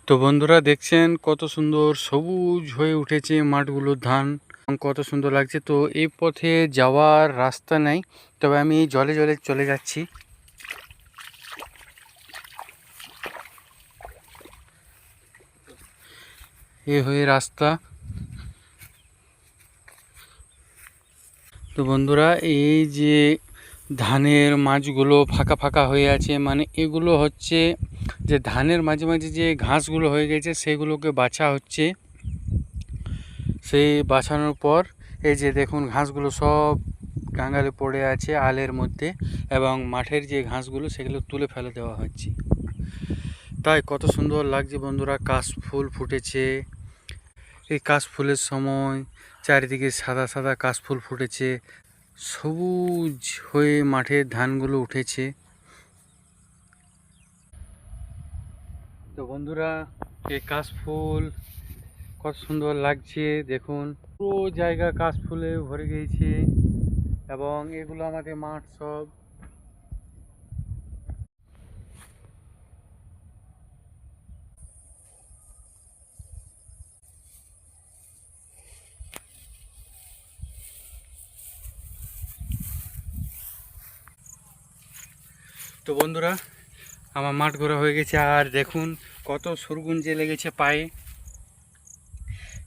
তো বন্ধুরা দেখছেন কত সুন্দর সবুজ হয়ে উঠেছে মাঠগুলোর ধান, কত সুন্দর লাগছে। তো এই পথে যাওয়ার রাস্তা নাই, তবে আমি জলে জলে চলে যাচ্ছি। এ হয়ে রাস্তা। তো বন্ধুরা এই যে ধানের মাঝগুলো ফাঁকা ফাঁকা হয়ে আছে, মানে এগুলো হচ্ছে যে ধানের মাঝে মাঝে যে ঘাসগুলো হয়ে গেছে সেগুলোকে বাছা হচ্ছে। সেই বাছানোর পর এই যে দেখুন ঘাসগুলো সব কাঙালে পড়ে আছে আলের মধ্যে, এবং মাঠের যে ঘাসগুলো সেগুলো তুলে ফেলে দেওয়া হচ্ছে। তাই কত সুন্দর লাগছে বন্ধুরা, কাশফুল ফুটেছে। এই কাশফুলের সময় চারিদিকে সাদা সাদা কাশফুল ফুটেছে, সবুজ হয়ে মাঠের ধানগুলো উঠেছে। তো বন্ধুরা এই কাশফুল কত সুন্দর লাগছে দেখুন, পুরো জায়গা কাশফুলে ভরে গিয়েছে, এবং এগুলো আমাদের মাঠ সব। তো বন্ধুরা আমার মাঠ ঘোরা হয়ে গেছে, আর দেখুন কত সুরগুঞ্জে লেগেছে পায়ে।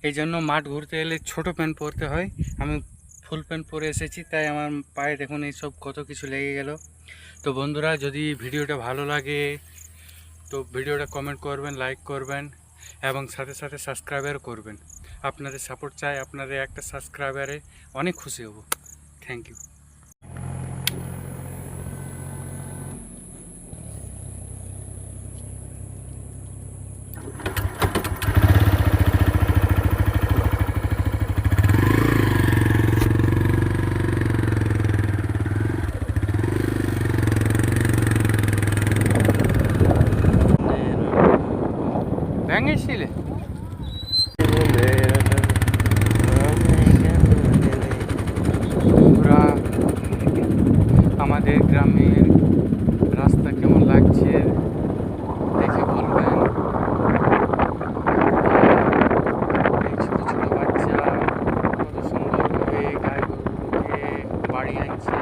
এই জন্য মাঠ ঘুরতে এলে ছোট প্যান্ট পরতে হয়, আমি ফুল প্যান্ট পরে এসেছি, তাই আমার পায়ে দেখুন এইসব কত কিছু লেগে গেল। তো বন্ধুরা যদি ভিডিওটা ভালো লাগে তো ভিডিওটা কমেন্ট করবেন, লাইক করবেন, এবং সাথে সাথে সাবস্ক্রাইবার করবেন। আপনাদের সাপোর্ট চাই, আপনাদের একটা সাবস্ক্রাইবারে অনেক খুশি হব। Thank you. ভেঙেছিলে বন্ধুরা, আমাদের গ্রামের রাস্তা কেমন লাগছে দেখে বলবেন। এই ছোট ছোট বাচ্চা কত সুন্দরভাবে গায়ে গরুকে বাড়ি আনছে।